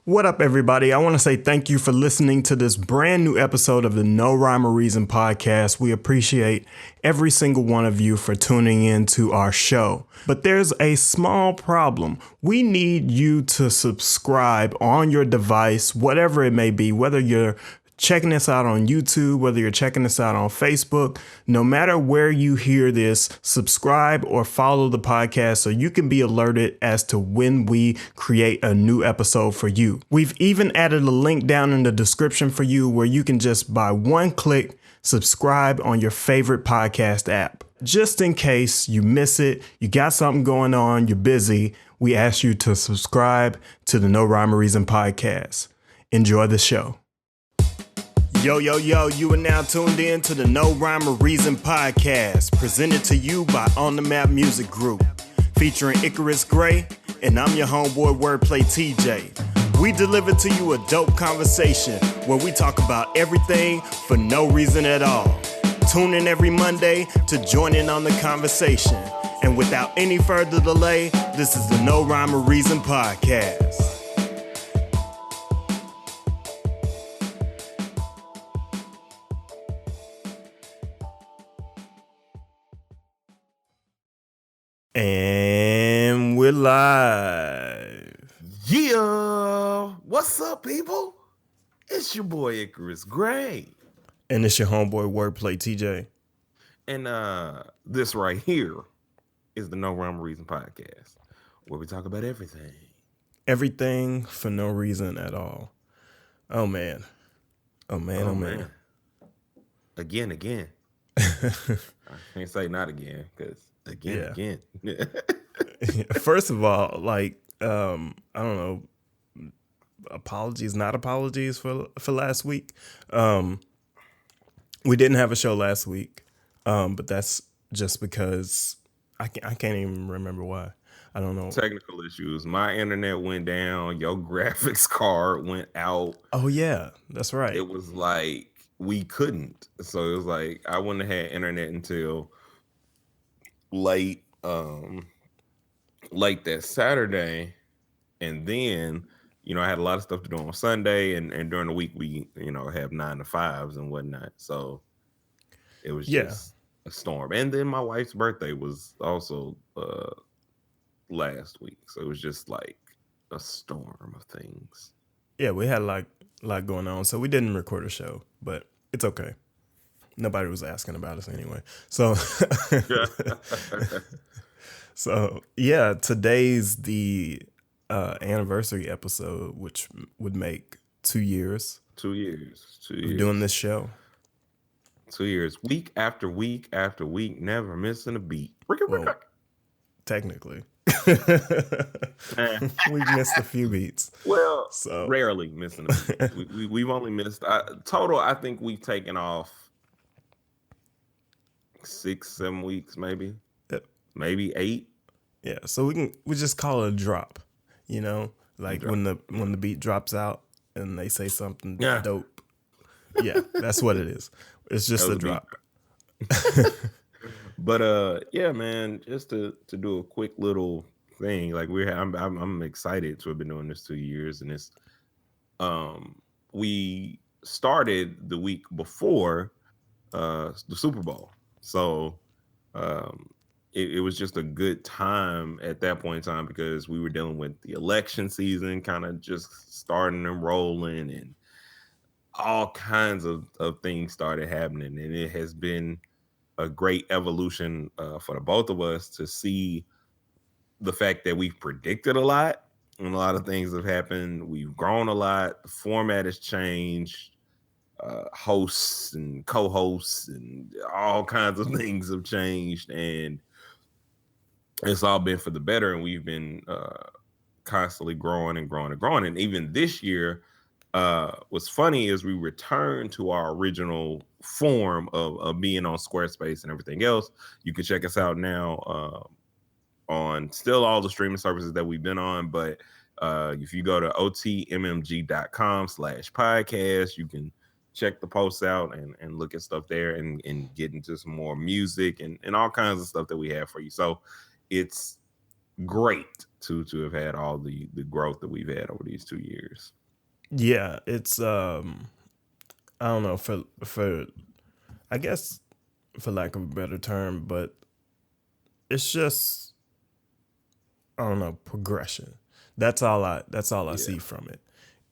What up, everybody? I want to say thank you for listening to this brand new episode of the No Rhyme or Reason podcast. We appreciate every single one of you for tuning in to our show. But there's a small problem. We need you to subscribe on your device, whatever it may be, whether you're checking us out on YouTube, whether you're checking us out on Facebook, no matter where you hear this, subscribe or follow the podcast so you can be alerted as to when we create a new episode for you. We've even added a link down in the description for you where you can just by one click subscribe on your favorite podcast app. Just in case you miss it, you got something going on, you're busy, we ask you to subscribe to the No Rhyme or Reason podcast. Enjoy the show. Yo, you are now tuned in to the No Rhyme or Reason podcast, presented to you by On The Map Music Group, featuring Icarus Gray, and I'm your homeboy WordPlay T.JAY. We deliver to you a dope conversation where we talk about everything for no reason at all. Tune in every Monday to join in on the conversation. And without any further delay, this is the No Rhyme or Reason podcast. And we're live. Yeah, what's up, people? It's your boy Icarus Gray. And it's your homeboy WordPlay T.JAY. And this right here is the No Rhyme or Reason podcast, where we talk about everything. Everything for no reason at all. Oh man. Again. I can't say not again, because again. First of all, like, I don't know, apologies, not apologies for last week. We didn't have a show last week, but that's just because I can't even remember why. I don't know. Technical issues. My internet went down. Your graphics card went out. Oh yeah, that's right. It was like we couldn't. So it was like I wouldn't have had internet until late that Saturday, and then I had a lot of stuff to do on Sunday, and during the week we have 9 to 5s and whatnot, so it was just a storm. And then my wife's birthday was also last week, so it was just like a storm of things. Yeah, we had a lot going on, so we didn't record a show, but it's okay. Nobody was asking about us anyway. So, yeah, today's the anniversary episode, which would make 2 years. 2 years. Of doing this show. 2 years, week after week after week, never missing a beat. Well, technically, we've missed a few beats. Well, so rarely missing a beat. We've only missed total. I think we've taken off 6-7 weeks, maybe. Yep. Maybe 8. Yeah, so we just call it a drop, like when the beat drops out and they say something dope. Yeah, that's what it is. It's just a drop. But yeah, man, just to do a quick little thing, like I'm excited to have been doing this 2 years, and it's we started the week before the Super Bowl, so it was just a good time at that point in time because we were dealing with the election season kind of just starting and rolling, and all kinds of things started happening. And it has been a great evolution for the both of us to see the fact that we've predicted a lot and a lot of things have happened. We've grown a lot. The format has changed. Hosts and co-hosts and all kinds of things have changed, and it's all been for the better. And we've been constantly growing. And even this year, what's funny is we returned to our original form of being on Squarespace and everything else. You can check us out now on still all the streaming services that we've been on, but if you go to otmmg.com/podcast, you can check the posts out and look at stuff there and get into some more music and all kinds of stuff that we have for you. So it's great to have had all the growth that we've had over these 2 years. Yeah, it's I don't know, for I guess, for lack of a better term, but it's just, I don't know, progression. That's all I Yeah. see from it,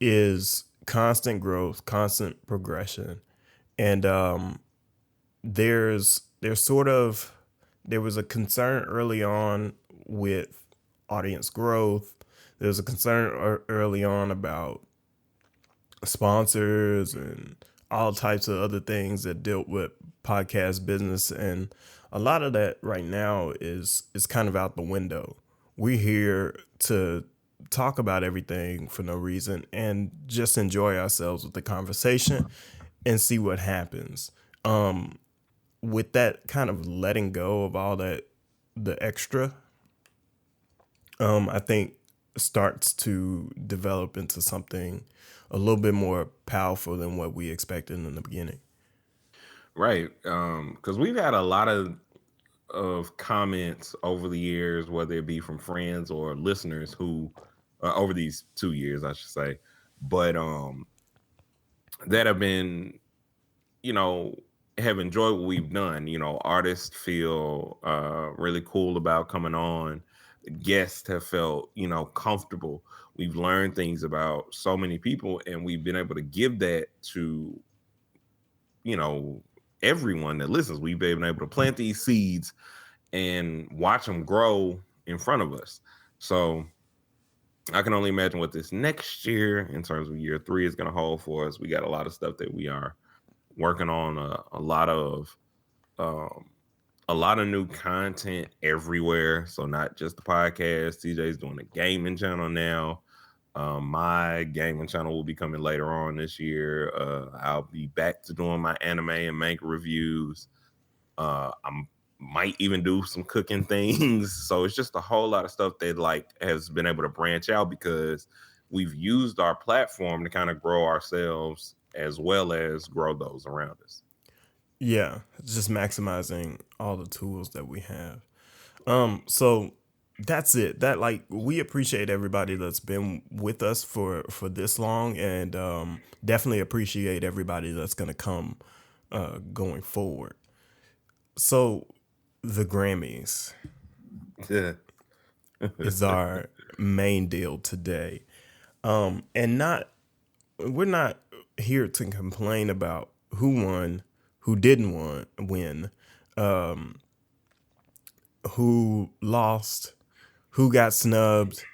is constant growth, constant progression. And there's sort of, there was a concern early on with audience growth. There was a concern early on about sponsors and all types of other things that dealt with podcast business, and a lot of that right now is kind of out the window. We're here to talk about everything for no reason and just enjoy ourselves with the conversation and see what happens. With that kind of letting go of all that, the extra, I think starts to develop into something a little bit more powerful than what we expected in the beginning. Right. Because we've had a lot of comments over the years, whether it be from friends or listeners who over these 2 years, I should say, but that have been, you know, have enjoyed what we've done. Artists feel really cool about coming on. Guests have felt, comfortable. We've learned things about so many people, and we've been able to give that to, you know, everyone that listens. We've been able to plant these seeds and watch them grow in front of us. So I can only imagine what this next year, in terms of year 3, is going to hold for us. We got a lot of stuff that we are working on, um, a lot of new content everywhere. So not just the podcast. TJ's doing a gaming channel now. My gaming channel will be coming later on this year. I'll be back to doing my anime and manga reviews. I might even do some cooking things. So it's just a whole lot of stuff that has been able to branch out because we've used our platform to kind of grow ourselves as well as grow those around us. Yeah, just maximizing all the tools that we have. So that's it. That, like, we appreciate everybody that's been with us for this long, and definitely appreciate everybody that's gonna come going forward. So the Grammys Yeah. is our main deal today. And not we're not here to complain about who won, who didn't win, who lost, who got snubbed.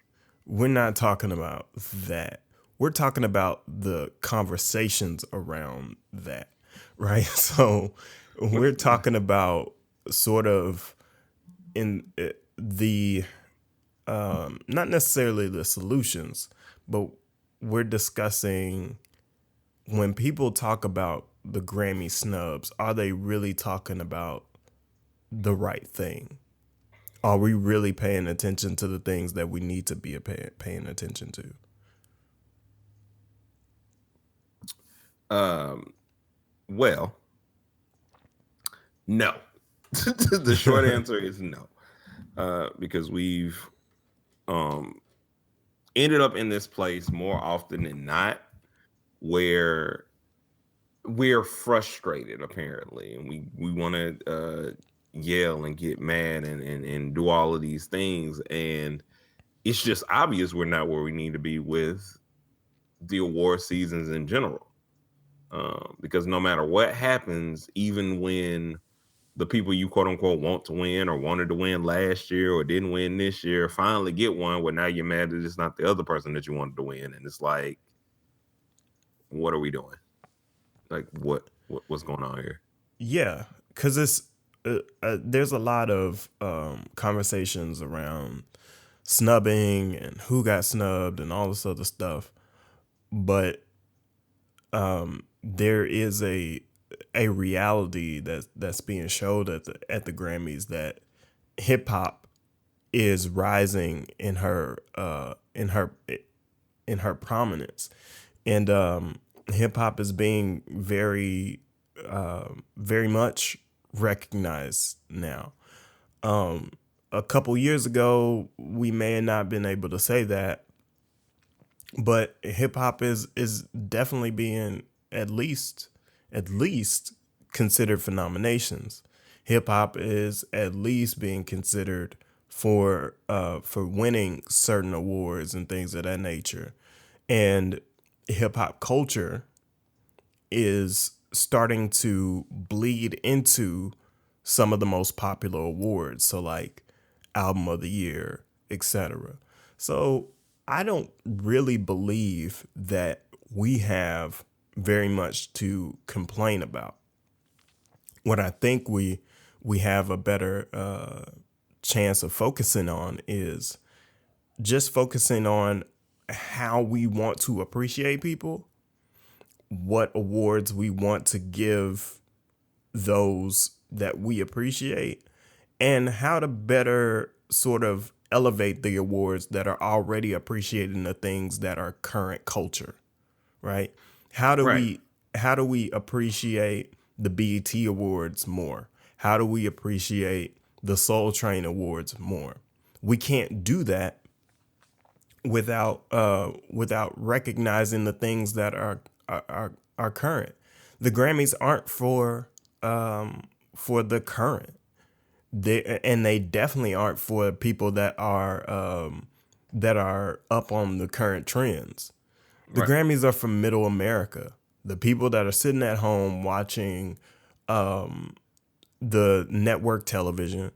We're not talking about that. We're talking about the conversations around that, right? So we're talking about sort of in the not necessarily the solutions, but we're discussing, when people talk about the Grammy snubs, are they really talking about the right thing? Are we really paying attention to the things that we need to be paying attention to? Well, no. The short answer is no. Because we've um, ended up in this place more often than not where we're frustrated, apparently, and we want to yell and get mad and do all of these things, and it's just obvious we're not where we need to be with the award seasons in general. Because no matter what happens, even when the people you quote unquote want to win or wanted to win last year or didn't win this year finally get one, well, now you're mad that it's not the other person that you wanted to win, and it's like, what are we doing? Like, what's going on here? Yeah, because it's there's a lot of conversations around snubbing and who got snubbed and all this other stuff, but there is a reality that's being showed at the Grammys, that hip hop is rising in her prominence, and hip hop is being very much recognized now. a couple years ago, we may have not been able to say that, but hip hop is definitely being at least considered for nominations. Hip hop is at least being considered for winning certain awards and things of that nature. And hip hop culture is starting to bleed into some of the most popular awards. So like album of the year, etc. So I don't really believe that we have very much to complain about. What I think we have a better chance of focusing on is just focusing on how we want to appreciate people, what awards we want to give those that we appreciate, and how to better sort of elevate the awards that are already appreciating the things that are current culture, right? How do Right. we how do we appreciate the BET awards more? How do we appreciate the Soul Train awards more? We can't do that without recognizing the things that are current. The Grammys aren't for the current. They definitely aren't for people that are up on the current trends. The Right. Grammys are for middle America, the people that are sitting at home watching the network television,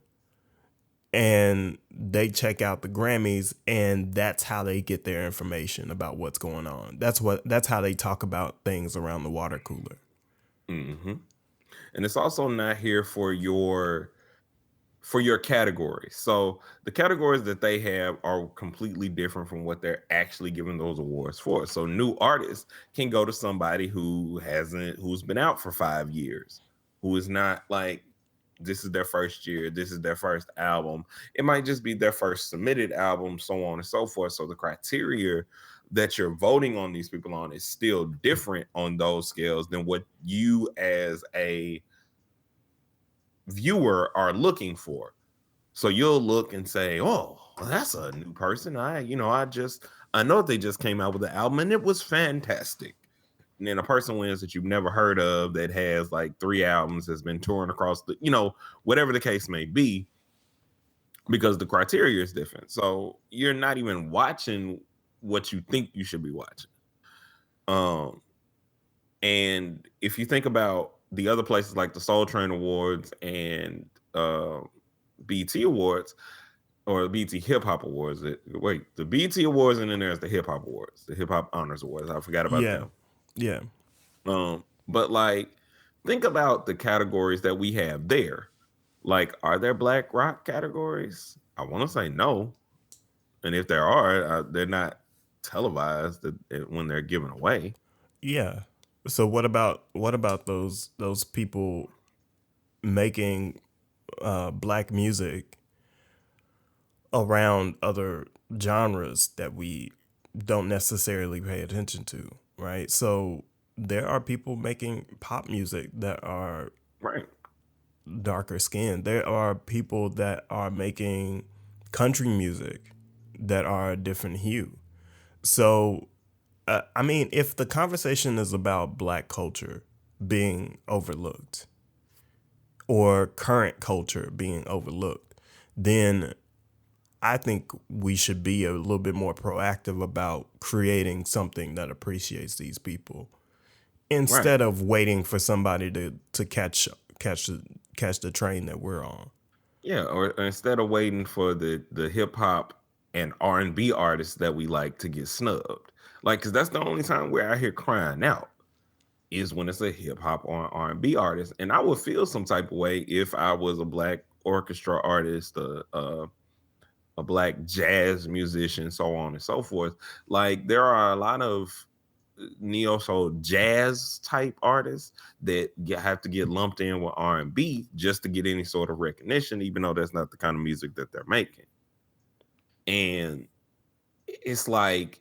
and they check out the Grammys, and that's how they get their information about what's going on. That's how they talk about things around the water cooler. hmm And it's also not here for your category. So the categories that they have are completely different from what they're actually giving those awards for. So new artists can go to somebody who's been out for 5 years, who is not like, this is their first year, this is their first album. It might just be their first submitted album, so on and so forth. So the criteria that you're voting on these people on is still different on those scales than what you as a viewer are looking for. So you'll look and say, "Oh, well, that's a new person. I know they just came out with the album and it was fantastic." And then a person wins that you've never heard of that has like 3 albums, has been touring across whatever the case may be, because the criteria is different. So you're not even watching what you think you should be watching. Um, and if you think about the other places like the Soul Train Awards and BT Awards, or BT Hip Hop Awards. The BT Awards, and then there's the Hip Hop Awards, the Hip Hop Honors Awards. I forgot about Yeah, them. yeah, But like, think about the categories that we have there. Like, are there Black Rock categories? I want to say no, and if there are, they're not televised when they're given away. yeah. So what about those people making black music around other genres that we don't necessarily pay attention to, right? So there are people making pop music that are Right, darker skinned. There are people that are making country music that are a different hue. So, I mean, if the conversation is about black culture being overlooked or current culture being overlooked, then I think we should be a little bit more proactive about creating something that appreciates these people right. instead of waiting for somebody to catch catch the train that we're on. Yeah, or instead of waiting for the hip hop and R&B artists that we like to get snubbed. Like, cuz that's the only time we're out here crying out, is when it's a hip hop or R&B artist. And I would feel some type of way if I was a black orchestra artist, a black jazz musician, so on and so forth. Like, there are a lot of neo soul jazz type artists that have to get lumped in with R&B just to get any sort of recognition, even though that's not the kind of music that they're making. And it's like,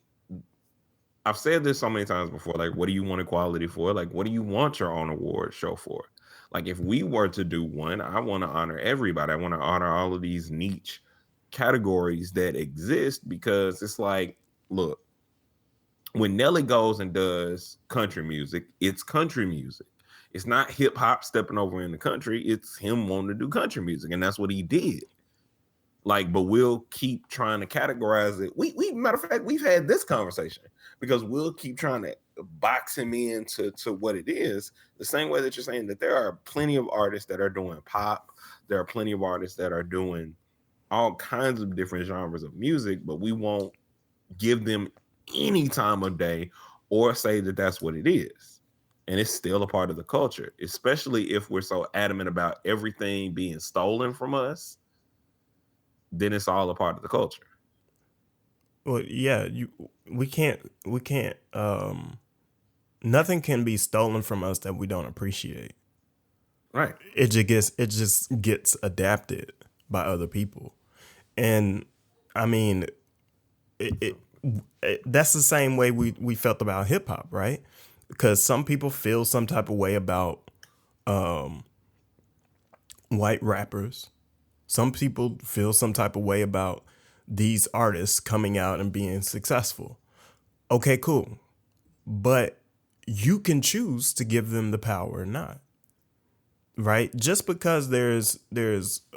I've said this so many times before, like, what do you want equality for? Like, what do you want your own award show for? Like if we were to do one, I want to honor everybody. I want to honor all of these niche categories that exist, because it's like, look, when Nelly goes and does country music, it's country music. It's not hip hop stepping over in the country. It's him wanting to do country music, and that's what he did. Like, but we'll keep trying to categorize it. We matter of fact, we've had this conversation because we'll keep trying to box him into what it is. The same way that you're saying that there are plenty of artists that are doing pop, there are plenty of artists that are doing all kinds of different genres of music, but we won't give them any time of day or say that that's what it is. And it's still a part of the culture, especially if we're so adamant about everything being stolen from us. Then it's all a part of the culture. Well, yeah, we can't nothing can be stolen from us that we don't appreciate. Right. It just gets adapted by other people. And I mean, that's the same way we felt about hip hop, right? Because some people feel some type of way about white rappers. Some people feel some type of way about these artists coming out and being successful. Okay, cool. But you can choose to give them the power or not. Right? Just because there's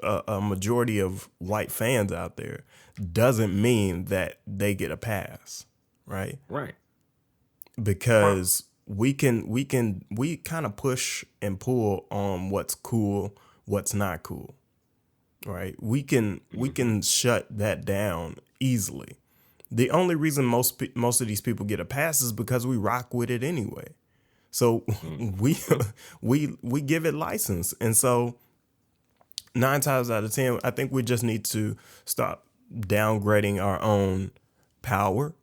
a majority of white fans out there doesn't mean that they get a pass, right? Right. Because we kind of push and pull on what's cool, what's not cool. Right? We can shut that down easily. The only reason most of these people get a pass is because we rock with it anyway. So we give it license. And so 9 times out of 10, I think we just need to stop downgrading our own power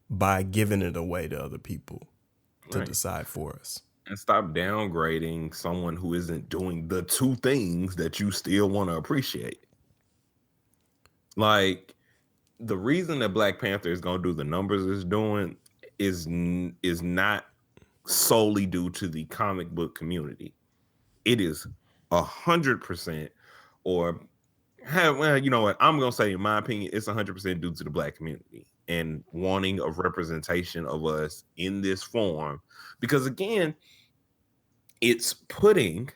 by giving it away to other people to decide for us. And stop downgrading someone who isn't doing the two things that you still want to appreciate. Like, the reason that Black Panther is going to do the numbers it's doing is not solely due to the comic book community. It is 100%, or well, you know what? I'm going to say, in my opinion, it's 100% due to the Black community and wanting a representation of us in this form. Because again, it's putting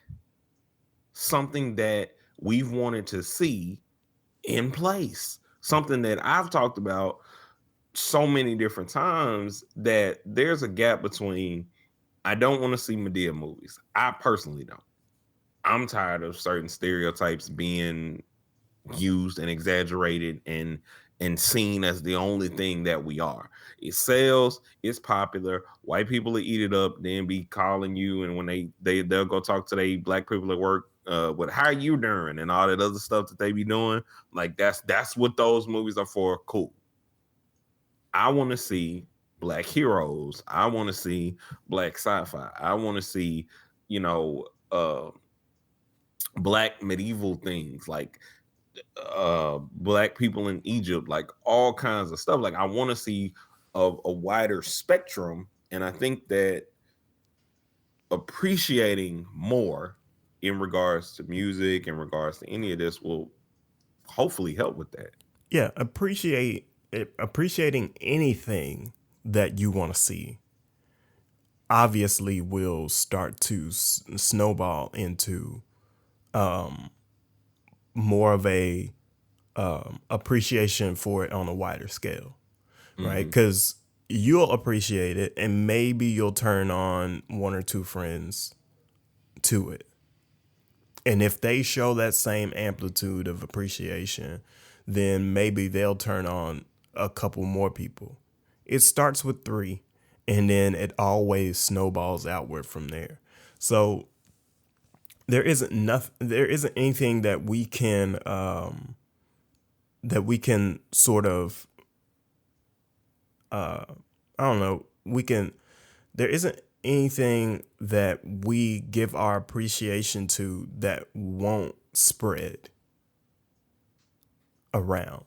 something that we've wanted to see in place. Something that I've talked about so many different times, that there's a gap between, I don't want to see Madea movies. I personally don't. I'm tired of certain stereotypes being used and exaggerated and seen as the only thing that we are. It sells, it's popular, white people will eat it up, then be calling you, and when they'll go talk to they Black people at work, what, how are you doing, and all that other stuff that they be doing. Like, that's what those movies are for. Cool. I want to see Black heroes. I want to see Black sci-fi. I want to see, Black medieval things, like Black people in Egypt, like all kinds of stuff. Like, I want to see a wider spectrum, and I think that appreciating more in regards to music, in regards to any of this, will hopefully help with that. Yeah, appreciating anything that you want to see obviously will start to snowball into more of a appreciation for it on a wider scale, right? Because you'll appreciate it, and maybe you'll turn on 1 or 2 friends to it. And if they show that same amplitude of appreciation, then maybe they'll turn on a couple more people. It starts with 3, and then it always snowballs outward from there. So there isn't anything that we can sort of I don't know, there isn't anything that we give our appreciation to that won't spread around.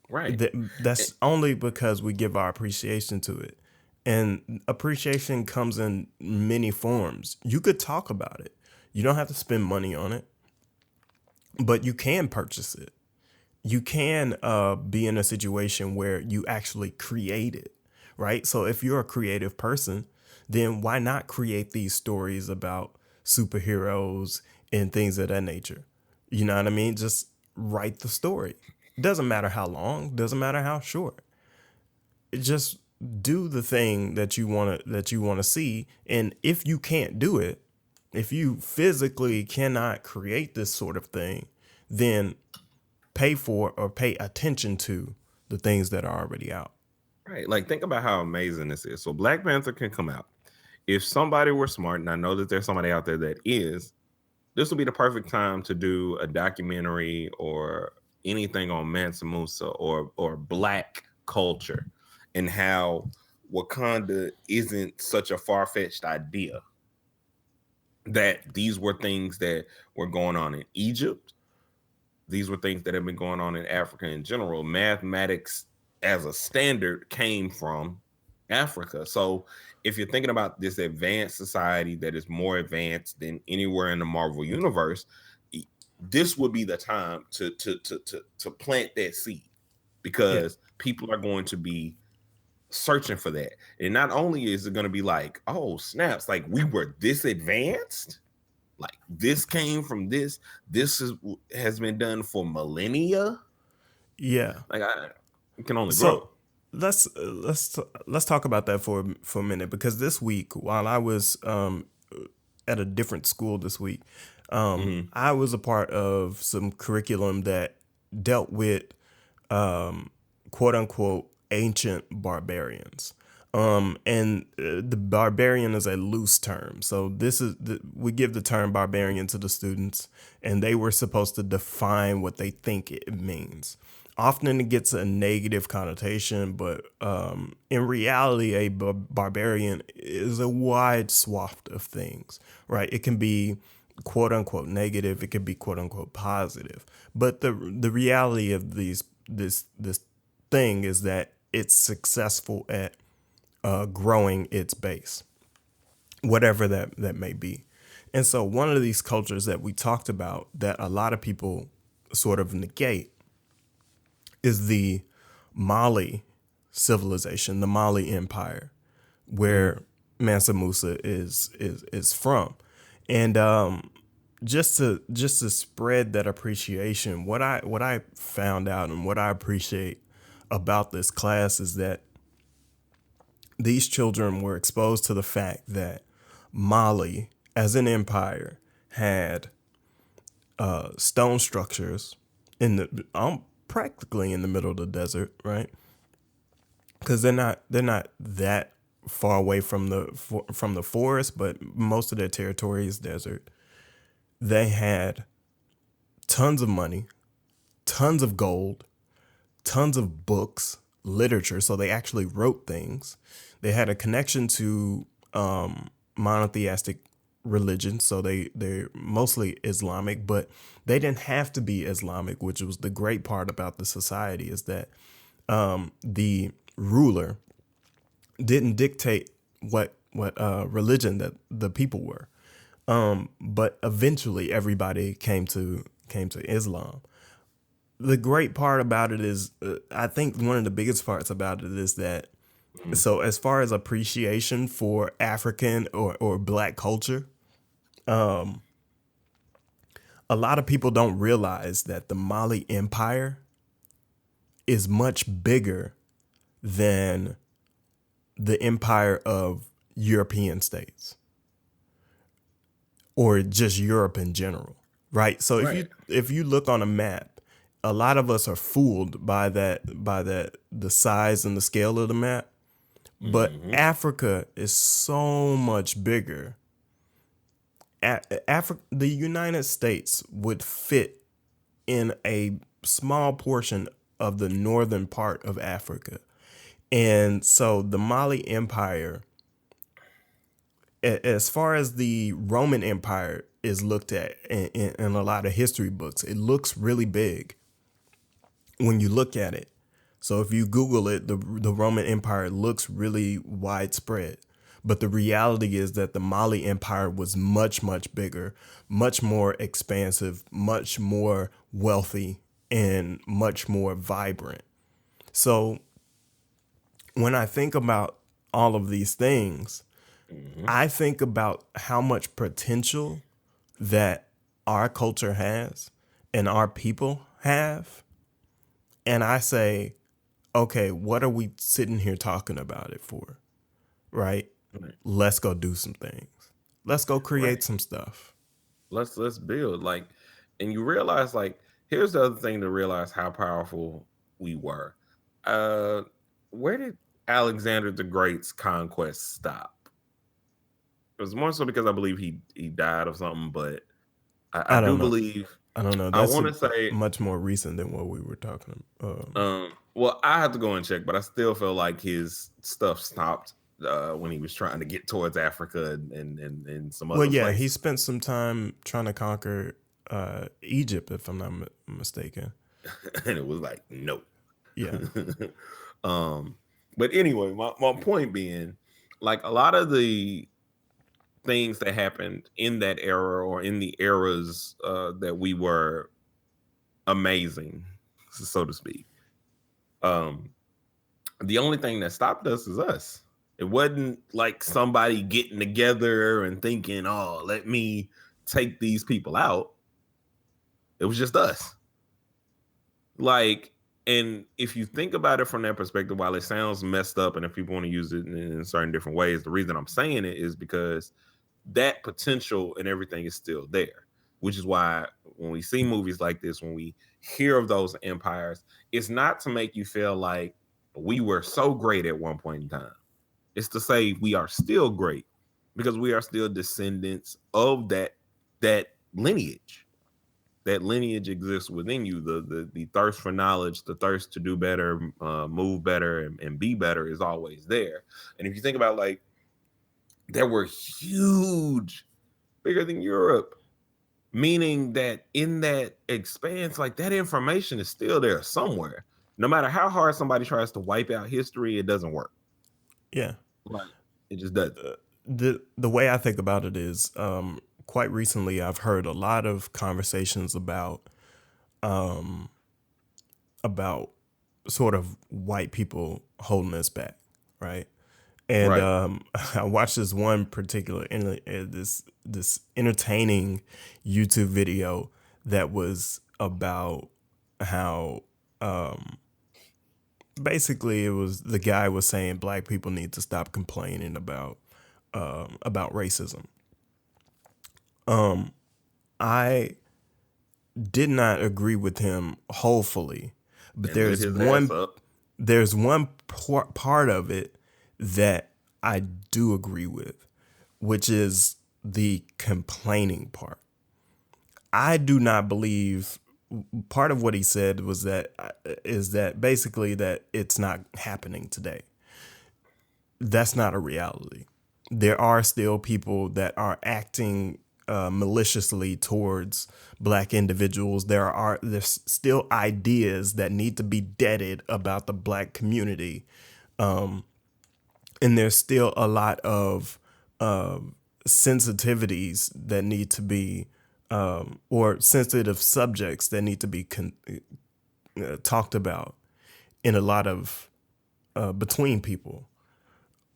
Right. That's only because we give our appreciation to it. And appreciation comes in many forms. You could talk about it. You don't have to spend money on it, but you can purchase it. You can be in a situation where you actually create it, right? So if you're a creative person, then why not create these stories about superheroes and things of that nature? You know what I mean? Just write the story. Doesn't matter how long, doesn't matter how short. Just do the thing that you want to see. And if you can't do it, if you physically cannot create this sort of thing, then pay for or pay attention to the things that are already out. Right. Like, think about how amazing this is. So Black Panther can come out. If somebody were smart, and I know that there's somebody out there that is, this would be the perfect time to do a documentary or anything on Mansa Musa or Black culture and how Wakanda isn't such a far-fetched idea. That these were things that were going on in Egypt. These were things that have been going on in Africa in general. Mathematics as a standard came from Africa. So if you're thinking about this advanced society that is more advanced than anywhere in the Marvel universe, this would be the time to plant that seed, Yeah. because people are going to be searching for that. And not only is it going to be like, oh, snaps, like we were this advanced, like this came from has been done for millennia. Yeah. Like, it can only So grow. let's talk about that for a minute, because this week, while I was at a different school this week, Mhm. I was a part of some curriculum that dealt with quote unquote ancient barbarians. And the barbarian is a loose term. So we give the term barbarian to the students, and they were supposed to define what they think it means. Often it gets a negative connotation, but in reality, a barbarian is a wide swath of things, right? It can be quote unquote negative, it can be quote unquote positive. But the reality of this thing is that it's successful at growing its base, whatever that may be. And so one of these cultures that we talked about that a lot of people sort of negate is the Mali civilization, the Mali Empire, where Mansa Musa is from. And just to spread that appreciation, what I found out and what I appreciate about this class is that these children were exposed to the fact that Mali, as an empire, had stone structures in the practically in the middle of the desert, right? Because they're not that far away from the forest, but most of their territory is desert. They had tons of money, tons of gold, tons of books, literature. So they actually wrote things. They had a connection to monotheistic religion. So they're mostly Islamic, but they didn't have to be Islamic, which was the great part about the society, is that the ruler didn't dictate what religion that the people were. But eventually everybody came to Islam. The great part about it is, I think one of the biggest parts about it is that, so as far as appreciation for African or Black culture, a lot of people don't realize that the Mali Empire is much bigger than the empire of European states or just Europe in general, right? So Right. if you look on a map, a lot of us are fooled by the size and the scale of the map, but Africa is so much bigger. The United States would fit in a small portion of the northern part of Africa. And so the Mali Empire, as far as the Roman Empire is looked at in a lot of history books, it looks really big when you look at it. So if you Google it, the Roman Empire looks really widespread. But the reality is that the Mali Empire was much, much bigger, much more expansive, much more wealthy, and much more vibrant. So when I think about all of these things, I think about how much potential that our culture has and our people have. And I say, okay, what are we sitting here talking about it for? Right? Right. Let's go do some things. Let's go Right. create some stuff. Let's build, like, and you realize, like, here's the other thing to realize how powerful we were. Uh, where did Alexander the Great's conquest stop? It was more so because I believe he died of something, but I I do don't know. believe I don't know. I That's want to say, much more recent than what we were talking about. well, I have to go and check, but I still feel like his stuff stopped when he was trying to get towards Africa and some Well, other yeah, he places. spent some time trying to conquer Egypt, if I'm not mistaken. And it was like, no. Yeah. um, but anyway, my point being, like, a lot of the things that happened in that era or in the eras that we were amazing, so to speak. Um, the only thing that stopped us is us. It wasn't like somebody getting together and thinking, oh, let me take these people out. It was just us. Like, and if you think about it from that perspective, while it sounds messed up and if people want to use it in certain different ways, the reason I'm saying it is because that potential and everything is still there, which is why when we see movies like this, when we hear of those empires, it's not to make you feel like we were so great at one point in time. It's to say we are still great because we are still descendants of that lineage. That lineage exists within you. The thirst for knowledge, the thirst to do better, move better, and be better is always there. And if you think about, like, there were huge, bigger than Europe, meaning that in that expanse, like, that information is still there somewhere. No matter how hard somebody tries to wipe out history, it doesn't work. Yeah. Like, it just doesn't. The way I think about it is quite recently I've heard a lot of conversations about sort of white people holding us back, right? And Right. I watched this one particular this entertaining YouTube video that was about how basically it was the guy was saying black people need to stop complaining about racism. I did not agree with him wholly, but And lit his ass up. there's one part of it that I do agree with, which is the complaining part. I do not believe part of what he said was that is that basically that it's not happening today. That's not a reality. There are still people that are acting maliciously towards black individuals. There's still ideas that need to be deaded about the black community, and there's still a lot of sensitivities that need to be or sensitive subjects that need to be talked about in a lot of between people.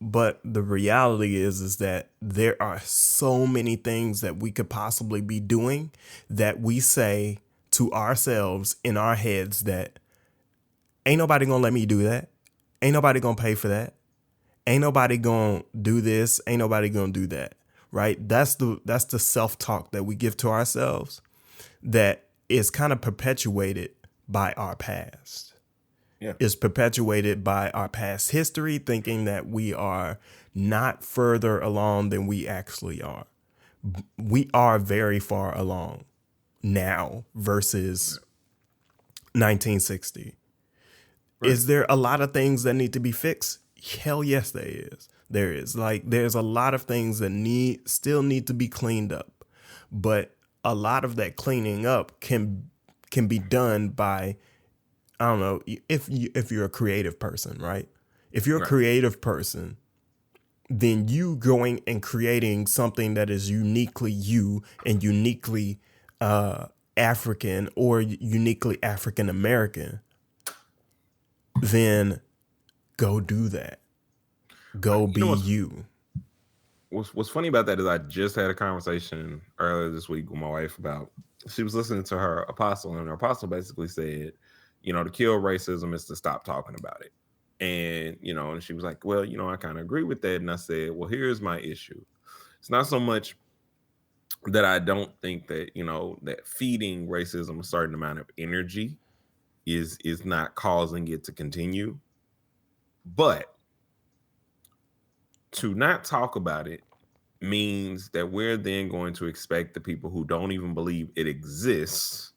But the reality is that there are so many things that we could possibly be doing that we say to ourselves in our heads that ain't nobody gonna let me do that. Ain't nobody gonna pay for that. Ain't nobody gonna do this. Ain't nobody gonna do that. Right? That's the self-talk that we give to ourselves that is kind of perpetuated by our past. Yeah. Is perpetuated by our past history, thinking that we are not further along than we actually are. We are very far along now versus 1960. Right. Is there a lot of things that need to be fixed? Hell yes, there is. There is. Like, there's a lot of things that still need to be cleaned up. But a lot of that cleaning up can be done by, I don't know, if you're a creative person, right? If you're a Right. creative person, than you going and creating something that is uniquely you and uniquely African or uniquely African American, then go do that. Go You be know you. what's funny about that is I just had a conversation earlier this week with my wife about, she was listening to her apostle, and her apostle basically said, to kill racism is to stop talking about it. And and she was like, well, I kind of agree with that. And I said, well, here's my issue. It's not so much that I don't think that that feeding racism a certain amount of energy is not causing it to continue, but to not talk about it means that we're then going to expect the people who don't even believe it exists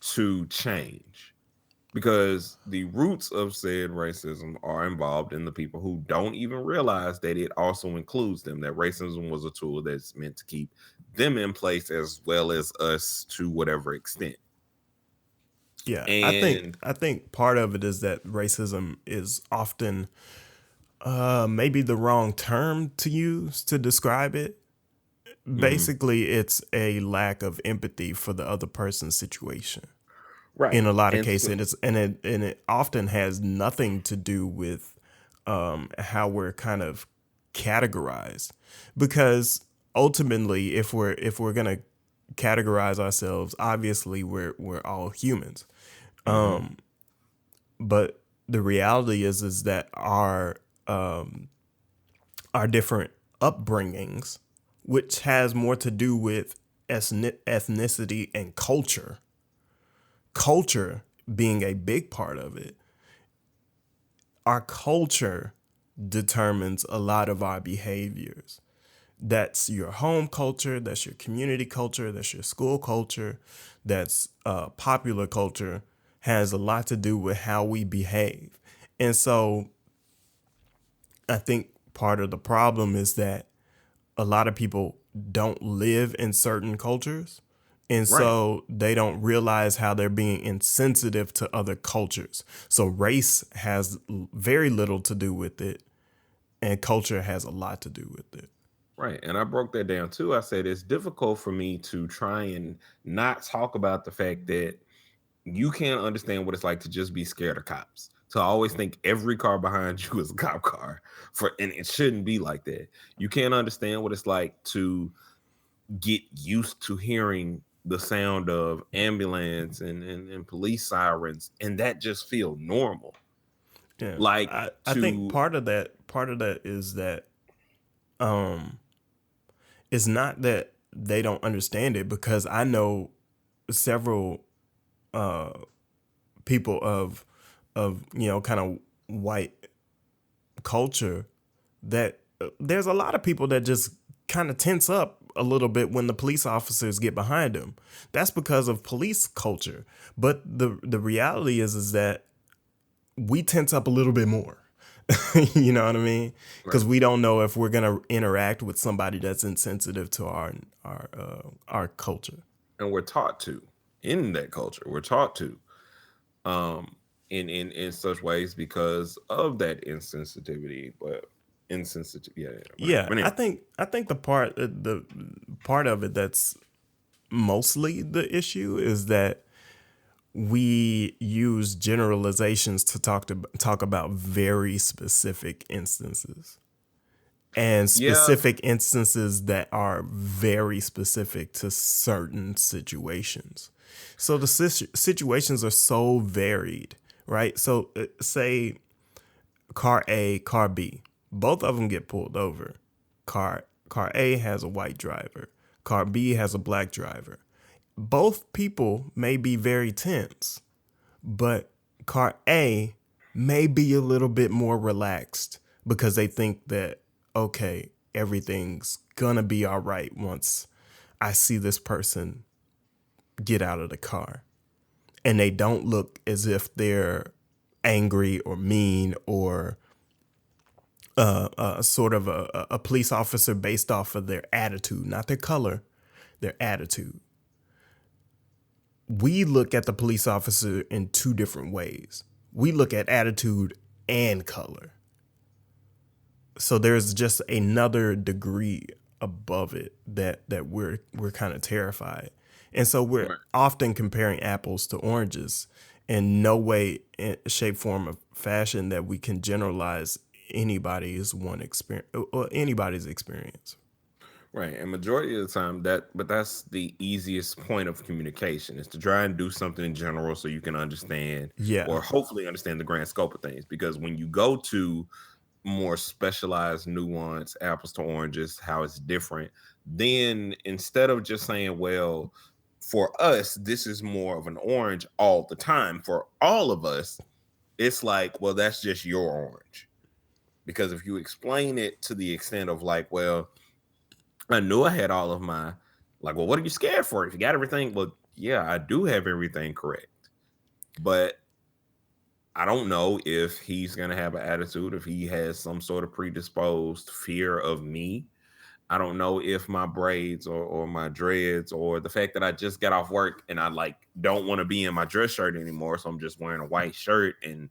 to change, because the roots of said racism are involved in the people who don't even realize that it also includes them, that racism was a tool that's meant to keep them in place as well as us to whatever extent. Yeah, And I think part of it is that racism is often maybe the wrong term to use to describe it. mhm, Basically, it's a lack of empathy for the other person's situation. right. In a lot of And cases, so and it often has nothing to do with how we're kind of categorized, because ultimately, if we're gonna categorize ourselves, obviously we're all humans. mhm, But the reality is that our different upbringings, which has more to do with ethnicity and culture being a big part of it. Our culture determines a lot of our behaviors. That's your home culture, that's your community culture, that's your school culture, that's popular culture, has a lot to do with how we behave. And so I think part of the problem is that a lot of people don't live in certain cultures. And right. so they don't realize how they're being insensitive to other cultures. So race has very little to do with it, and culture has a lot to do with it. Right. And I broke that down too. I said it's difficult for me to try and not talk about the fact that you can't understand what it's like to just be scared of cops. To always think every car behind you is a cop car, and it shouldn't be like that. You can't understand what it's like to get used to hearing the sound of ambulance and police sirens, and that just feel normal. Yeah. Like I think to part of that is that um it's not that they don't understand it, because I know several uh people of kind of white culture that there's a lot of people that just kind of tense up a little bit when the police officers get behind them. That's because of police culture. But the reality is that we tense up a little bit more. You know what I mean? right. Because we don't know if we're gonna interact with somebody that's insensitive to our culture. And we're taught to, in that culture, we're taught to. um in such ways because of that insensitivity, but insensitive, yeah, whatever. Yeah, But anyway, I think the part of it that's mostly the issue is that we use generalizations to talk about very specific instances, and yeah, specific instances that are very specific to certain situations. So the situations are so varied, right? So say car A, car B, both of them get pulled over. Car A has a white driver. Car B has a black driver. Both people may be very tense, but car A may be a little bit more relaxed because they think that, okay, everything's gonna be all right once I see this person get out of the car. And they don't look as if they're angry or mean or sort of a police officer based off of their attitude, not their color, their attitude. We look at the police officer in two different ways. We look at attitude and color. So there's just another degree above it that we're kind of terrified. And so we're Right. often comparing apples to oranges, in no way, shape, form, or fashion that we can generalize anybody's one experience or anybody's experience. Right. And majority of the time but that's the easiest point of communication is to try and do something in general so you can understand Yeah. or hopefully understand the grand scope of things. Because when you go to more specialized nuance, apples to oranges, how it's different, then instead of just saying, well, for us, this is more of an orange all the time. For all of us, it's like, well, that's just your orange. Because if you explain it to the extent of like, well, I knew I had all of my, like, well, what are you scared for? If you got everything, well, yeah, I do have everything correct. But I don't know if he's going to have an attitude, if he has some sort of predisposed fear of me. I don't know if my braids or my dreads or the fact that I just got off work and I like don't want to be in my dress shirt anymore. So I'm just wearing a white shirt and,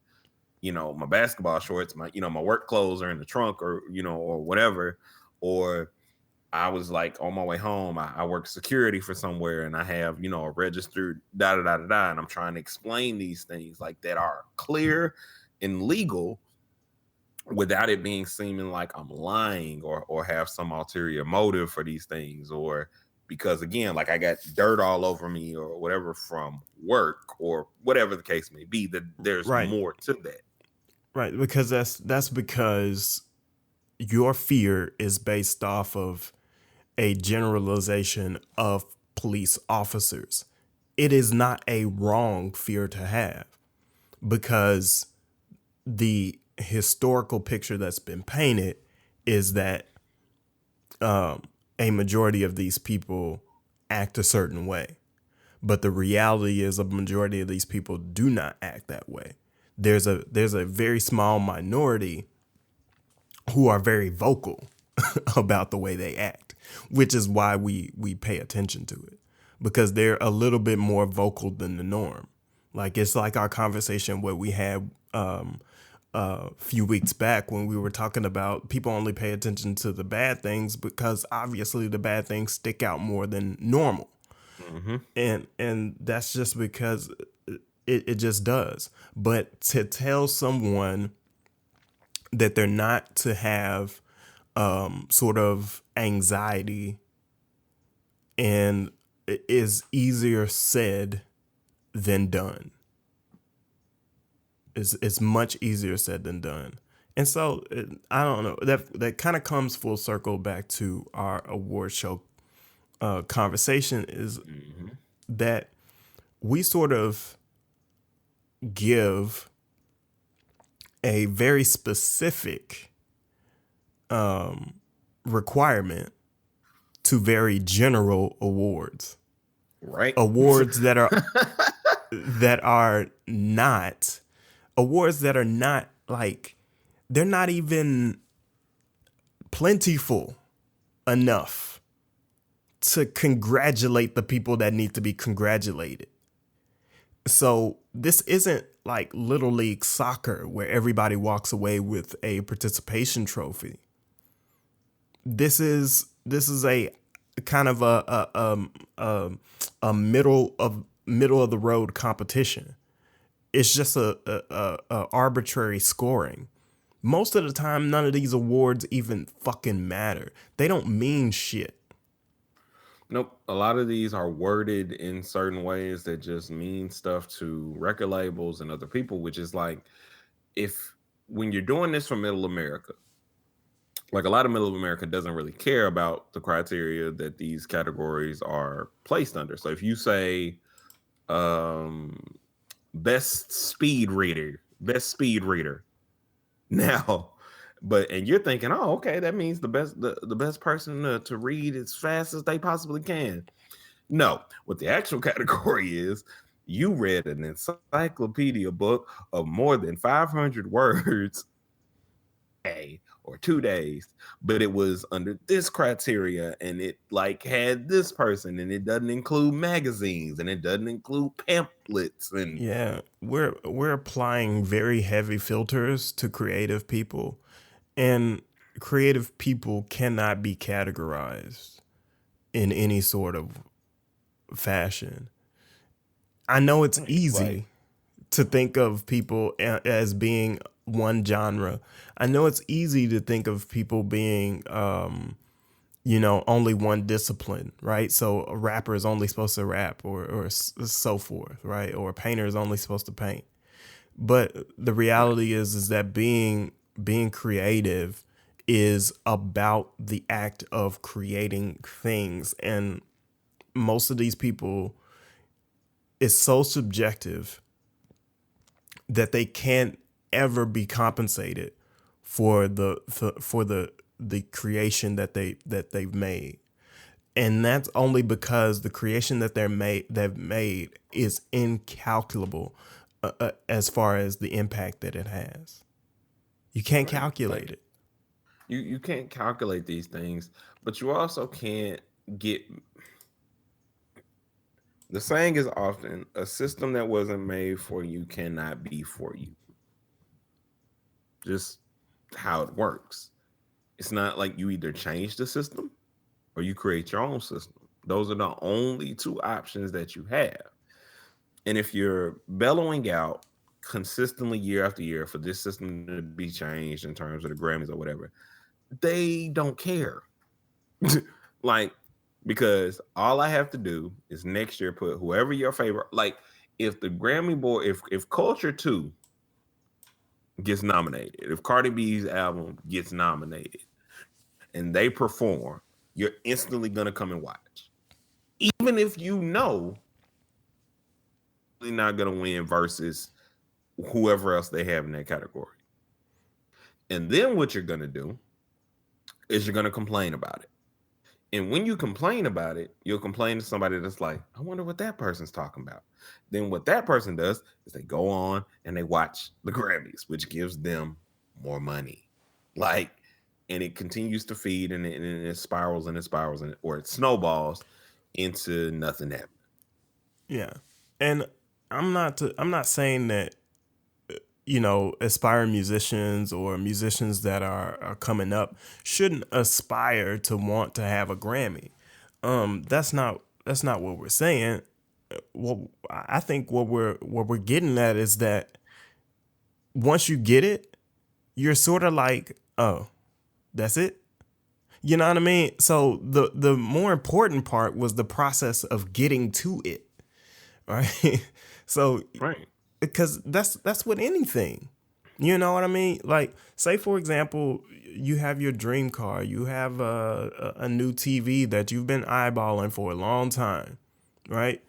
my basketball shorts, my work clothes are in the trunk or, or whatever. Or I was like on my way home. I work security for somewhere and I have, a registered da da da da da. And I'm trying to explain these things like that are clear and legal without it being seeming like I'm lying or have some ulterior motive for these things. Or because again, like I got dirt all over me or whatever from work or whatever the case may be, that there's Right. more to that. Right. Because that's because your fear is based off of a generalization of police officers. It is not a wrong fear to have, because the historical picture that's been painted is that a majority of these people act a certain way. But the reality is a majority of these people do not act that way. There's a very small minority who are very vocal about the way they act, which is why we pay attention to it, because they're a little bit more vocal than the norm. Like it's like our conversation what we had a few weeks back when we were talking about people only pay attention to the bad things because obviously the bad things stick out more than normal. Mm-hmm. And that's just because it just does. But to tell someone that they're not to have sort of anxiety and it is easier said than done. It's much easier said than done. And so I don't know, that kind of comes full circle back to our award show conversation, is Mm-hmm. that we sort of give a very specific requirement to very general awards. Right. Awards that are not awards that are not like, they're not even plentiful enough to congratulate the people that need to be congratulated. So this isn't like Little League soccer where everybody walks away with a participation trophy. This is a kind of a middle of the road competition. It's just a arbitrary scoring. Most of the time, none of these awards even fucking matter. They don't mean shit. Nope. A lot of these are worded in certain ways that just mean stuff to record labels and other people, which is like, if when you're doing this for middle America, like a lot of middle America doesn't really care about the criteria that these categories are placed under. So if you say um best speed reader now, and you're thinking, oh, okay, that means the best person to read as fast as they possibly can. No, what the actual category is, you read an encyclopedia book of more than 500 words a or 2 days, but it was under this criteria and it like had this person and it doesn't include magazines and it doesn't include pamphlets and Yeah, we're applying very heavy filters to creative people, and creative people cannot be categorized in any sort of fashion. I know it's Right. easy to think of people as being one genre. I know it's easy to think of people being, only one discipline, right? So a rapper is only supposed to rap, or so forth, right? Or a painter is only supposed to paint. But the Right. reality is that being creative is about the act of creating things, and most of these people, it's so subjective that they can't ever be compensated for the creation that they've made. And that's only because the creation that they've made is incalculable, as far as the impact that it has. You can't Right. calculate Like it. you can't calculate these things, but you also can't get the saying is often a system that wasn't made for you cannot be for you. Just how it works. It's not like you either change the system or you create your own system. Those are the only two options that you have. And if you're bellowing out consistently year after year for this system to be changed in terms of the Grammys or whatever, they don't care. Like, because all I have to do is next year put whoever your favorite, like if the Grammy board, if Culture 2 gets nominated, if Cardi B's album gets nominated and they perform, you're instantly gonna come and watch. Even if you know they're not gonna win versus whoever else they have in that category. And then what you're gonna do is you're gonna complain about it. And when you complain about it, you'll complain to somebody that's like, I wonder what that person's talking about. Then what that person does is they go on and they watch the Grammys, which gives them more money. Like, and it continues to feed and it spirals and it spirals and or it snowballs into nothing happening. Yeah. And I'm not saying that, aspiring musicians or musicians that are coming up shouldn't aspire to want to have a Grammy. That's not what we're saying. What I think what we're getting at is that once you get it, you're sort of like, oh, that's it. You know what I mean? So the more important part was the process of getting to it, right? So Right. because that's with anything. You know what I mean? Like, say for example, you have your dream car, you have a new TV that you've been eyeballing for a long time, right?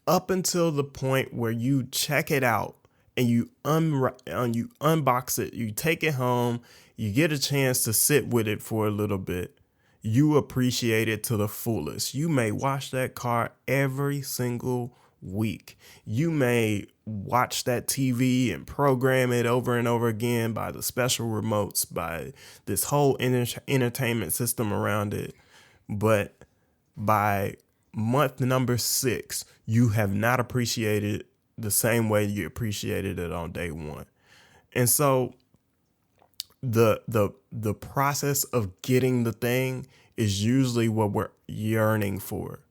Up until the point where you check it out and you unbox it, you take it home, you get a chance to sit with it for a little bit. You appreciate it to the fullest. You may wash that car every single week. You may watch that TV and program it over and over again by the special remotes, by this whole entertainment system around it. But by month number 6, you have not appreciated the same way you appreciated it on day 1. And so the process of getting the thing is usually what we're yearning for.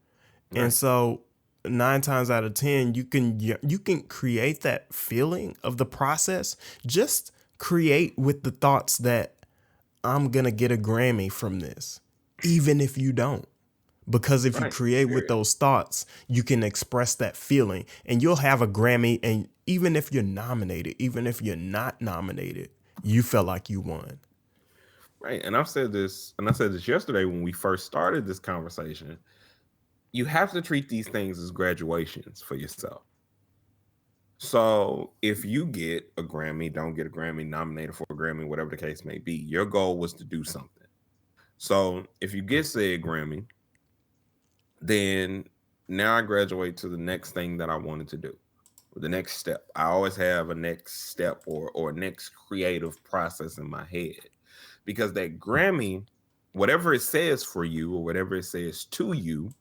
And Right. so 9 times out of 10, you can create that feeling of the process. Just create with the thoughts that I'm going to get a Grammy from this, even if you don't. Because if you Right. create with Period. those thoughts, you can express that feeling and you'll have a Grammy. And even if you're nominated, even if you're not nominated, you felt like you won. Right. And I've said this, and I said this yesterday when we first started this conversation. You have to treat these things as graduations for yourself. So if you get a Grammy, don't get a Grammy, nominated for a Grammy, whatever the case may be, your goal was to do something. So if you get said Grammy, then now I graduate to the next thing that I wanted to do, or the next step. I always have a next step or next creative process in my head because that Grammy, whatever it says for you or whatever it says to you,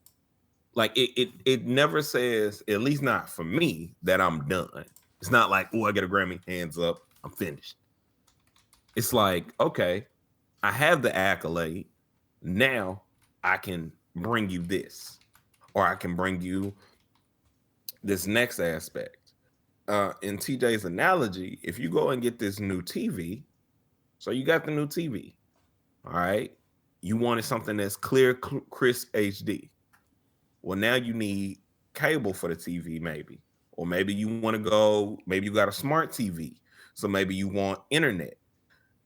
like it never says, at least not for me, that I'm done. It's not like, oh, I get a Grammy, hands up, I'm finished. it's like, okay, I have the accolade. Now I can bring you this, or I can bring you this next aspect. In TJ's analogy, if you go and get this new TV, so you got the new TV, all right, you wanted something that's clear, crisp HD. Well, now you need cable for the TV, maybe, or maybe you want to go, maybe you got a smart TV, so maybe you want internet,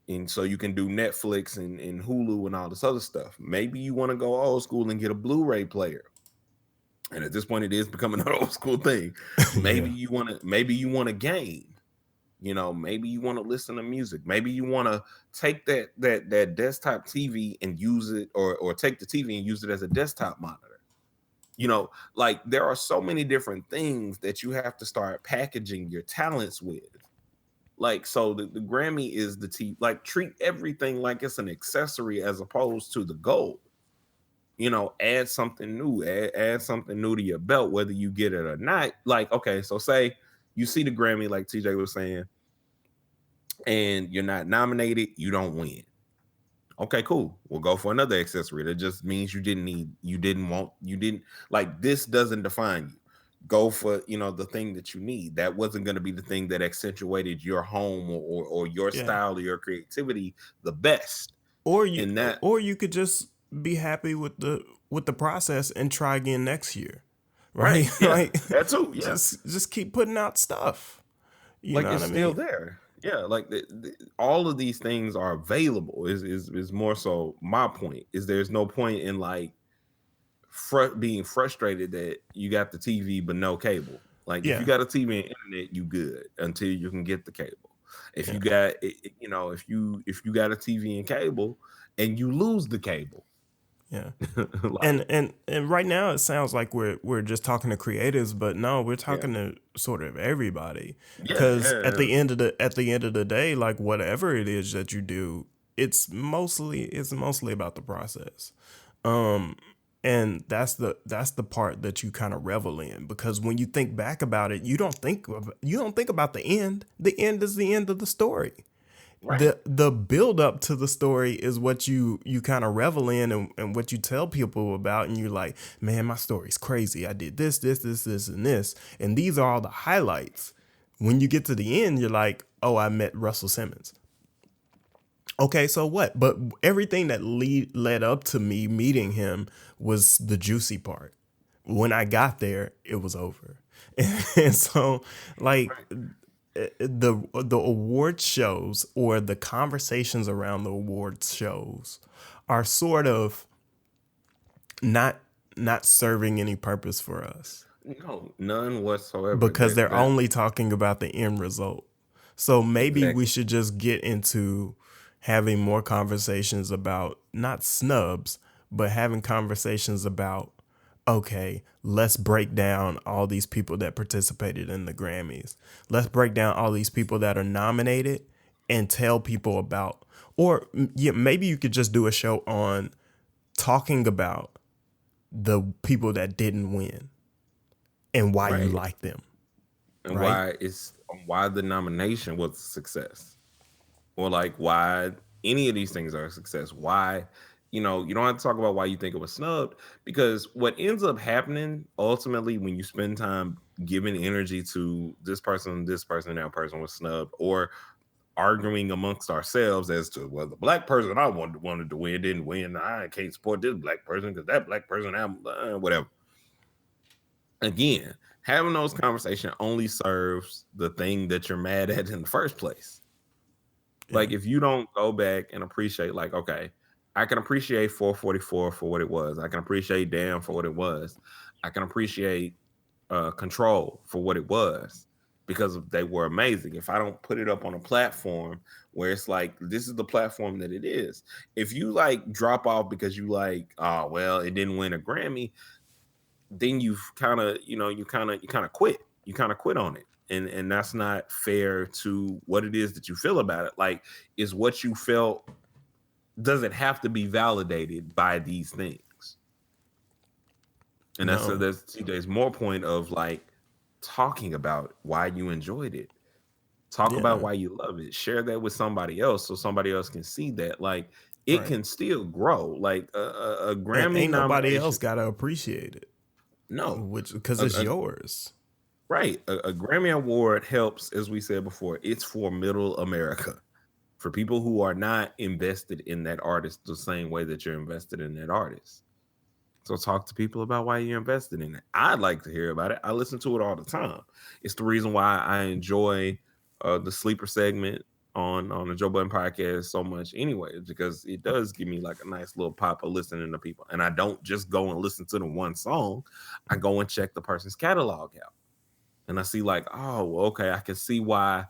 and so you can do Netflix and Hulu and all this other stuff. Maybe you want to go old school and get a Blu-ray player. And at this point, it is becoming an old school thing. Maybe Yeah. maybe you want a game. Maybe you want to listen to music. Maybe you want to take that desktop TV and use it, or take the TV and use it as a desktop monitor. Like there are so many different things that you have to start packaging your talents with. Like, so the Grammy is the like, treat everything like it's an accessory as opposed to the goal. Add something new, add something new to your belt, whether you get it or not. Like, okay, so say you see the Grammy, like TJ was saying, and you're not nominated, you don't win. Okay, cool. We'll go for another accessory. That just means you didn't like, this doesn't define you. Go for, the thing that you need. That wasn't going to be the thing that accentuated your home, or your Yeah. style or your creativity the best. Or you And that, or you could just be happy with the process and try again next year. right? Right? Yeah, Like that too. Yeah, just keep putting out stuff. You like know what it's I still mean? there. Yeah, like all of these things are available. Is more so my point. Is there's no point in like being frustrated that you got the TV but no cable. Like if you Yeah. got a TV and internet, you good until you can get the cable. If Yeah. you got, if you got a TV and cable and you lose the cable, Yeah. like, And right now it sounds like we're just talking to creatives, but no, we're yeah, talking to sort of everybody. yeah, Because yeah, at the end of the day, like whatever it is that you do, it's mostly about the process. And that's the part that you kind of revel in, because when you think back about it, you don't think about the end. The end is the end of the story. right, The build up to the story is what you kind of revel in, and what you tell people about, and you're like, man, my story's crazy. I did this, and this, and these are all the highlights. When you get to the end, you're like, oh, I met Russell Simmons. Okay, so what? But everything that led up to me meeting him was the juicy part. When I got there, it was over. And so, like, right, the award shows, or the conversations around the awards shows, are sort of not not serving any purpose for us, no, none whatsoever. because they're That only talking about the end result. So maybe we exactly. should just get into having more conversations about not snubs, but having conversations about, okay, let's break down all these people that participated in the Grammys. Let's break down all these people that are nominated and tell people about, or yeah, maybe you could just do a show on talking about the people that didn't win and why you Right, like them, and right? why the nomination was a success, or like why any of these things are a success. Why, you don't have to talk about why you think it was snubbed, because what ends up happening ultimately when you spend time giving energy to this person, that person was snubbed, or arguing amongst ourselves as to, well, the black person I wanted to win didn't win. I can't support this black person because that black person, whatever. Again, having those conversations only serves the thing that you're mad at in the first place. Yeah. Like if you don't go back and appreciate, like, okay, I can appreciate 444 for what it was. I can appreciate Damn for what it was. I can appreciate Control for what it was, because they were amazing. If I don't put it up on a platform where it's like, this is the platform that it is. If you like drop off because you like, oh well, it didn't win a Grammy, then you've kind of, you kind of quit. You kind of quit on it. And that's not fair to what it is that you feel about it. Like, is what you felt, does it have to be validated by these things? And No. that's TJ's more point of like talking about why you enjoyed it. Talk about Yeah. why you love it. Share that with somebody else so somebody else can see that. Like it Right. can still grow. Like a And Grammy ain't nobody nomination. else got to appreciate it, No, which because a, it's a yours. right. A Grammy award helps, as we said before, it's for middle America. For people who are not invested in that artist the same way that you're invested in that artist. So talk to people about why you're invested in it. I'd like to hear about it. I listen to it all the time. It's the reason why I enjoy the sleeper segment on the Joe Budden podcast so much anyway, because it does give me like a nice little pop of listening to people. And I don't just go and listen to the one song. I go and check the person's catalog out. And I see like, oh, well, okay, I can see why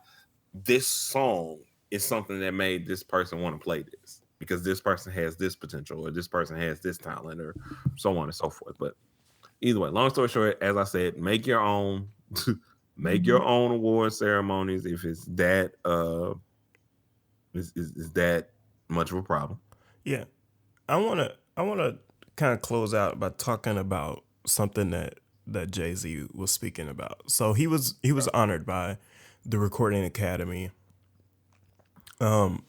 this song is something that made this person want to play this because this person has this potential or this person has this talent or so on and so forth. But either way, long story short, as I said, make your own, make your own award ceremonies if it's that is that much of a problem. Yeah. I wanna kind of close out by talking about something that Jay-Z was speaking about. So he was honored by the Recording Academy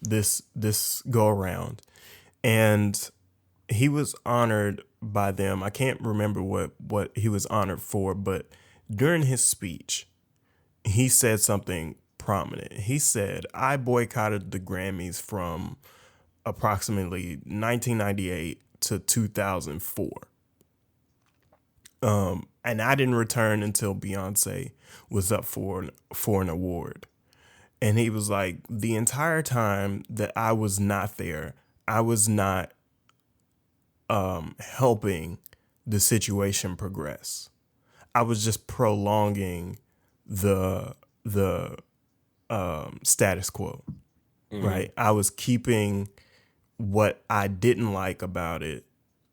this go around, and he was honored by them. I can't remember what he was honored for, but during his speech, he said something prominent. He said, "I boycotted the Grammys from approximately 1998 to 2004. And I didn't return until Beyonce was up for an award." And he was like, "The entire time that I was not there, I was not helping the situation progress. I was just prolonging the status quo, Mm-hmm. right? I was keeping what I didn't like about it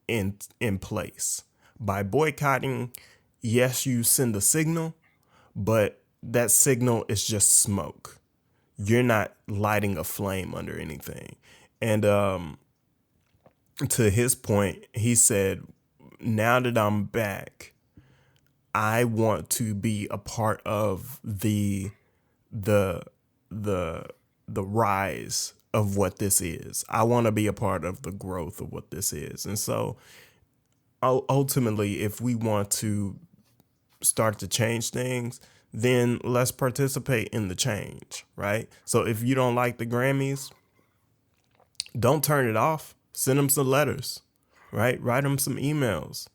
in place. By boycotting, yes, you send a signal, but that signal is just smoke. You're not lighting a flame under anything." And to his point, he said, "Now that I'm back, I want to be a part of the the the rise of what this is. I want to be a part of the growth of what this is." And so ultimately, if we want to start to change things, then let's participate in the change, right? So if you don't like the Grammys, don't turn it off. Send them some letters, right? Write them some emails.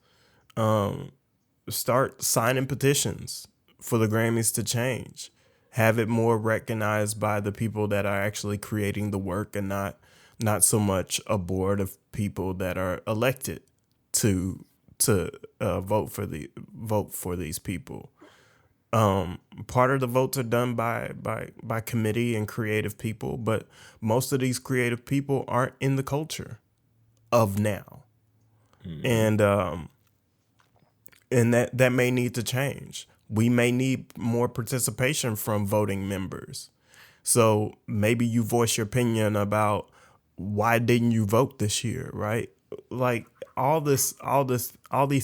Start signing petitions for the Grammys to change. Have it more recognized by the people that are actually creating the work and not so much a board of people that are elected to vote for these people. Part of the votes are done by committee and creative people, but most of these creative people aren't in the culture of now, Mm-hmm. and that may need to change. We may need more participation from voting members. So maybe you voice your opinion about why didn't you vote this year, right? Like all these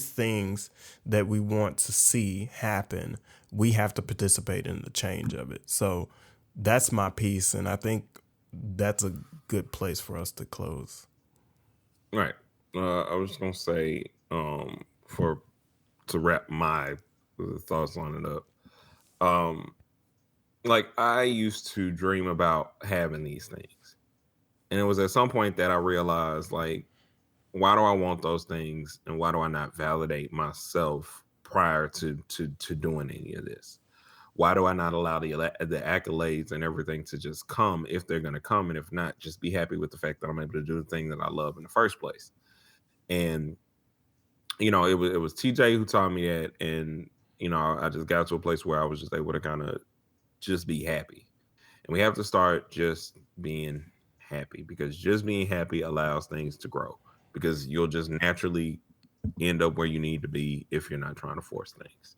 things that we want to see happen, we have to participate in the change of it. So that's my piece, and I think that's a good place for us to close. Right. I was just gonna say, for to wrap my thoughts on it up. Um, like I used to dream about having these things. And it was at some point that I realized like why do I want those things and why do I not validate myself prior to doing any of this? Why do I not allow the accolades and everything to just come if they're going to come, and if not, just be happy with the fact that I'm able to do the thing that I love in the first place? And it was T.J. who taught me that, and I just got to a place where I was just able to kind of just be happy. And we have to start just being happy, because just being happy allows things to grow, because you'll just naturally end up where you need to be if you're not trying to force things.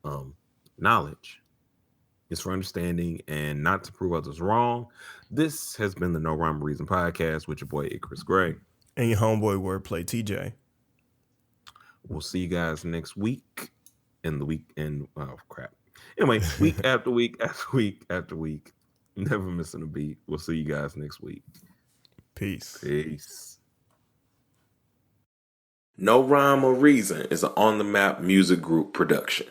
Um, Knowledge is for understanding and not to prove others wrong. This has been the No Rhyme or Reason podcast with your boy Icarus Gray. And your homeboy wordplay TJ. We'll see you guys next week. In the week, and oh crap, Anyway, week after week after week after week, never missing a beat. We'll see you guys next week. Peace. Peace. No Rhyme or Reason is an On the Map music group production.